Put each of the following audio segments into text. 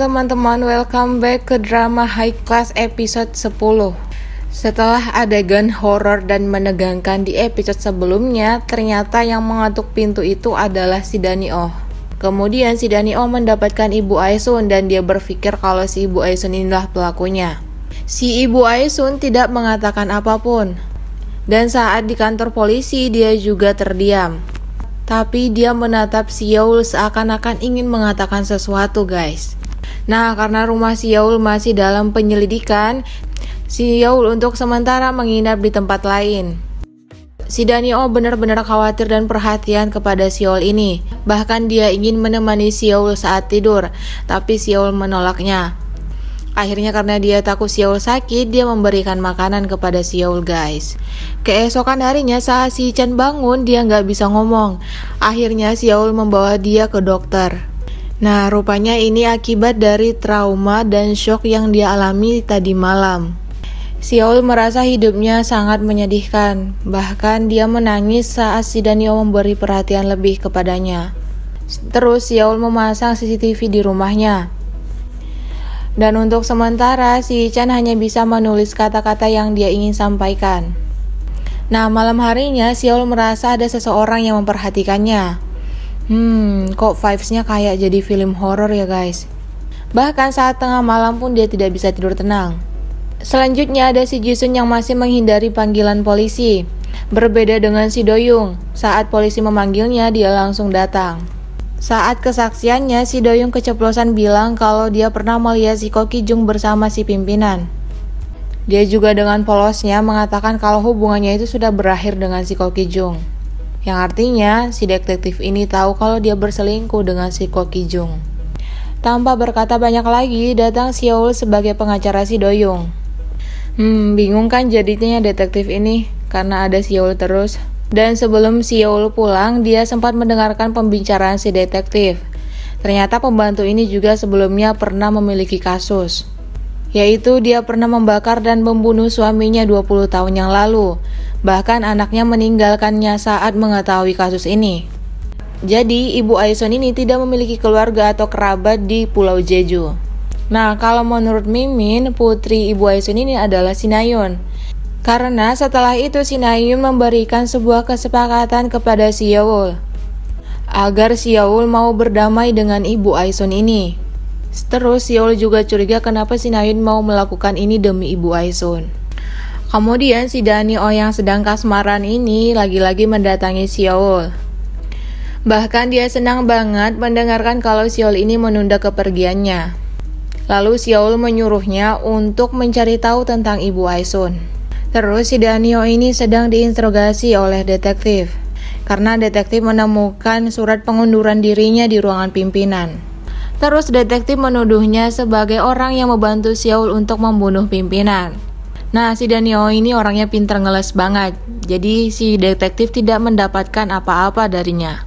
teman-teman, welcome back ke drama High Class episode 10. Setelah adegan horor dan menegangkan di episode sebelumnya, ternyata yang mengetuk pintu itu adalah si Danio. Kemudian si Danio mendapatkan Ibu Aisun dan dia berpikir kalau si Ibu Aisun inilah pelakunya. Si Ibu Aisun tidak mengatakan apapun. Dan saat di kantor polisi dia juga terdiam. Tapi dia menatap si Yaul seakan-akan ingin mengatakan sesuatu, guys. Nah, karena rumah si Yaul masih dalam penyelidikan, si Yaul untuk sementara menginap di tempat lain. Si Danio benar-benar khawatir dan perhatian kepada si Yaul ini. Bahkan dia ingin menemani si Yaul saat tidur, tapi si Yaul menolaknya. Akhirnya karena dia takut si Yaul sakit, dia memberikan makanan kepada si Yaul, guys. Keesokan harinya saat si Chan bangun, dia nggak bisa ngomong. Akhirnya si Yaul membawa dia ke dokter. Nah, rupanya ini akibat dari trauma dan shock yang dia alami tadi malam. Si Yaul merasa hidupnya sangat menyedihkan. Bahkan dia menangis saat si Danio memberi perhatian lebih kepadanya. Terus si Yaul memasang CCTV di rumahnya. Dan untuk sementara, si Chan hanya bisa menulis kata-kata yang dia ingin sampaikan. Nah, malam harinya, si Yaul merasa ada seseorang yang memperhatikannya. Kok vibes-nya kayak jadi film horor ya, guys. Bahkan saat tengah malam pun dia tidak bisa tidur tenang. Selanjutnya ada si Jisun yang masih menghindari panggilan polisi. Berbeda dengan si Doyoung, saat polisi memanggilnya, dia langsung datang. Saat kesaksiannya, si Doyoung keceplosan bilang kalau dia pernah melihat si Ko Ki-jung bersama si pimpinan. Dia juga dengan polosnya mengatakan kalau hubungannya itu sudah berakhir dengan si Ko Ki-jung. Yang artinya, si detektif ini tahu kalau dia berselingkuh dengan si Ko Ki-jung. Tanpa berkata banyak lagi, datang si Yaul sebagai pengacara si Doyoung. Bingung kan jadinya detektif ini, karena ada si Yaul terus. Dan sebelum si Yaul pulang, dia sempat mendengarkan pembicaraan si detektif. Ternyata pembantu ini juga sebelumnya pernah memiliki kasus. Yaitu dia pernah membakar dan membunuh suaminya 20 tahun yang lalu. Bahkan anaknya meninggalkannya saat mengetahui kasus ini. Jadi Ibu Aisun ini tidak memiliki keluarga atau kerabat di Pulau Jeju. Nah, kalau menurut Mimin, putri Ibu Aisun ini adalah Si Na-yeon. Karena setelah itu Si Na-yeon memberikan sebuah kesepakatan kepada si Yaul agar si Yaul mau berdamai dengan Ibu Aisun ini. Terus si Yaul juga curiga kenapa Si Na-yeon mau melakukan ini demi Ibu Aisun. Kemudian si Danio yang sedang kasmaran ini lagi-lagi mendatangi si Yaul. Bahkan dia senang banget mendengarkan kalau si Yaul ini menunda kepergiannya. Lalu si Yaul menyuruhnya untuk mencari tahu tentang Ibu Aisun. Terus si Danio ini sedang diinterogasi oleh detektif karena detektif menemukan surat pengunduran dirinya di ruangan pimpinan. Terus detektif menuduhnya sebagai orang yang membantu si Yaul untuk membunuh pimpinan. Nah, si Danio ini orangnya pintar ngeles banget. Jadi si detektif tidak mendapatkan apa-apa darinya.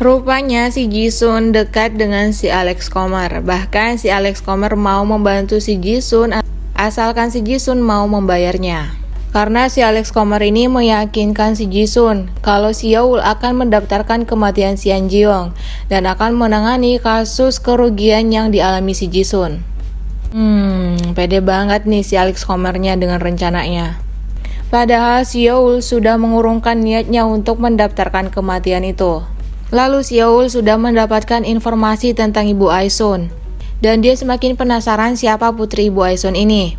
Rupanya si Jisun dekat dengan si Alex Komar. Bahkan si Alex Komar mau membantu si Jisun asalkan si Jisun mau membayarnya. Karena si Alex Komar ini meyakinkan si Jisun kalau si Yaul akan mendaftarkan kematian si An Ji-young dan akan menangani kasus kerugian yang dialami si Jisun. Pede banget nih si Alex Komarnya dengan rencananya. Padahal si Yaul sudah mengurungkan niatnya untuk mendaftarkan kematian itu. Lalu si Yaul sudah mendapatkan informasi tentang Ibu Aisun. Dan dia semakin penasaran siapa putri Ibu Aisun ini.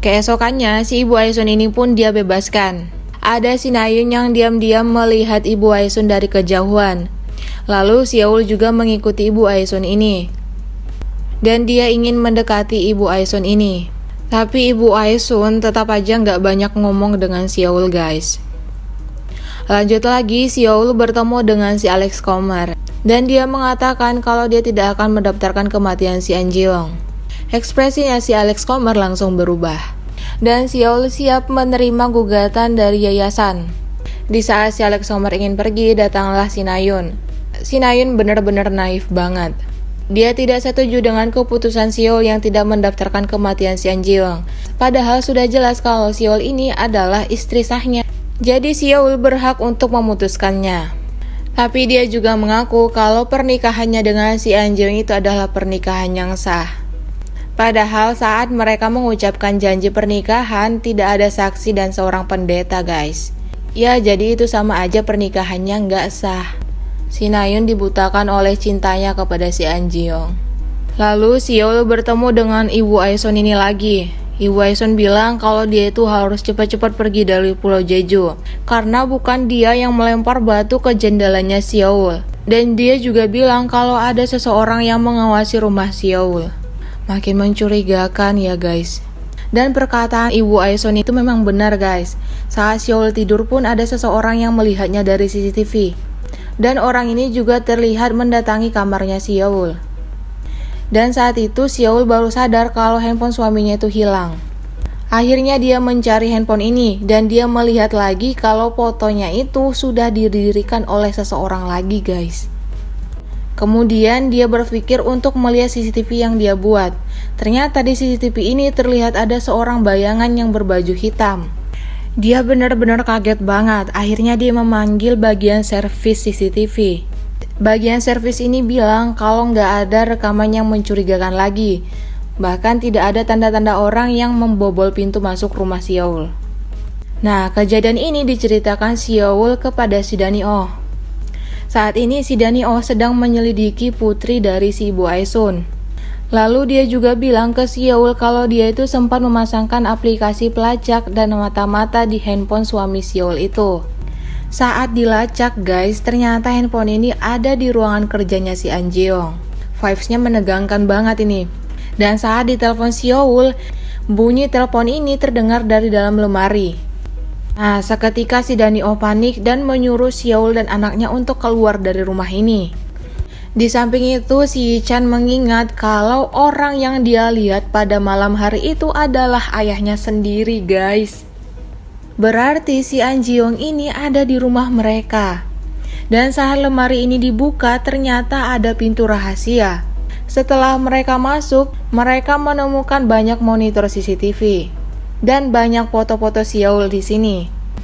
Keesokannya, si Ibu Aisun ini pun dia bebaskan. Ada si Na-yeon yang diam-diam melihat Ibu Aisun dari kejauhan. Lalu si Yaul juga mengikuti Ibu Aisun ini. Dan dia ingin mendekati Ibu Aisun ini. Tapi Ibu Aisun tetap aja nggak banyak ngomong dengan si Yaul, guys. Lanjut lagi, si Yaul bertemu dengan si Alex Komar. Dan dia mengatakan kalau dia tidak akan mendaftarkan kematian si An Ji-young. Ekspresinya si Alex Komar langsung berubah. Dan si Yaul siap menerima gugatan dari yayasan. Di saat si Alex Komar ingin pergi, datanglah si Na-yeon. Si Na-yeon benar-benar naif banget. Dia tidak setuju dengan keputusan si Yaul yang tidak mendaftarkan kematian si An Ji-young. Padahal sudah jelas kalau si Yaul ini adalah istri sahnya. Jadi si Yaul berhak untuk memutuskannya. Tapi dia juga mengaku kalau pernikahannya dengan si Anjeong itu adalah pernikahan yang sah. Padahal saat mereka mengucapkan janji pernikahan tidak ada saksi dan seorang pendeta guys. Ya jadi itu sama aja pernikahannya nggak sah. Si Nayun dibutakan oleh cintanya kepada si Anjeong. Lalu si Yeol bertemu dengan Ibu Aeson ini lagi. Ibu Aeson bilang kalau dia itu harus cepat-cepat pergi dari Pulau Jeju karena bukan dia yang melempar batu ke jendelanya si Yeol. Dan dia juga bilang kalau ada seseorang yang mengawasi rumah si Yeol. Makin mencurigakan ya guys. Dan perkataan Ibu Aeson itu memang benar guys. Saat si Yeol tidur pun ada seseorang yang melihatnya dari CCTV. Dan orang ini juga terlihat mendatangi kamarnya si Yeol. Dan saat itu si Yeol baru sadar kalau handphone suaminya itu hilang. Akhirnya dia mencari handphone ini dan dia melihat lagi kalau fotonya itu sudah didirikan oleh seseorang lagi guys. Kemudian dia berpikir untuk melihat CCTV yang dia buat. Ternyata di CCTV ini terlihat ada seorang bayangan yang berbaju hitam. Dia benar-benar kaget banget. Akhirnya dia memanggil bagian servis CCTV. Bagian servis ini bilang kalau nggak ada rekaman yang mencurigakan lagi. Bahkan tidak ada tanda-tanda orang yang membobol pintu masuk rumah si Yeol. Nah, kejadian ini diceritakan si Yeol kepada si Dani-oh. Saat ini si Dani-oh sedang menyelidiki putri dari si Ibu Aeson. Lalu dia juga bilang ke si Yeol kalau dia itu sempat memasangkan aplikasi pelacak dan mata-mata di handphone suami si Yeol itu. Saat dilacak guys, ternyata handphone ini ada di ruangan kerjanya si Anjeong. Vibes-nya menegangkan banget ini. Dan saat ditelepon si Yeol, bunyi telepon ini terdengar dari dalam lemari. Nah, seketika si Dani-oh panik dan menyuruh si Yeol dan anaknya untuk keluar dari rumah ini. Di samping itu, si Chan mengingat kalau orang yang dia lihat pada malam hari itu adalah ayahnya sendiri guys. Berarti si Anjeong ini ada di rumah mereka. Dan saat lemari ini dibuka, ternyata ada pintu rahasia. Setelah mereka masuk, mereka menemukan banyak monitor CCTV dan banyak foto-foto si Yeol di sini.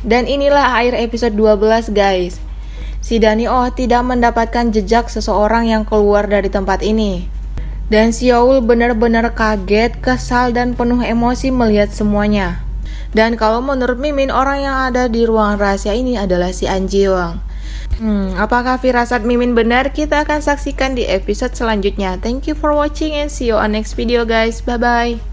Dan inilah akhir episode 12 guys. Si Dani-oh tidak mendapatkan jejak seseorang yang keluar dari tempat ini. Dan si Yeol benar-benar kaget, kesal dan penuh emosi melihat semuanya. Dan kalau menurut Mimin, orang yang ada di ruang rahasia ini adalah si Anjeong. Apakah firasat Mimin benar? Kita akan saksikan di episode selanjutnya. Thank you for watching and see you on next video guys. Bye bye.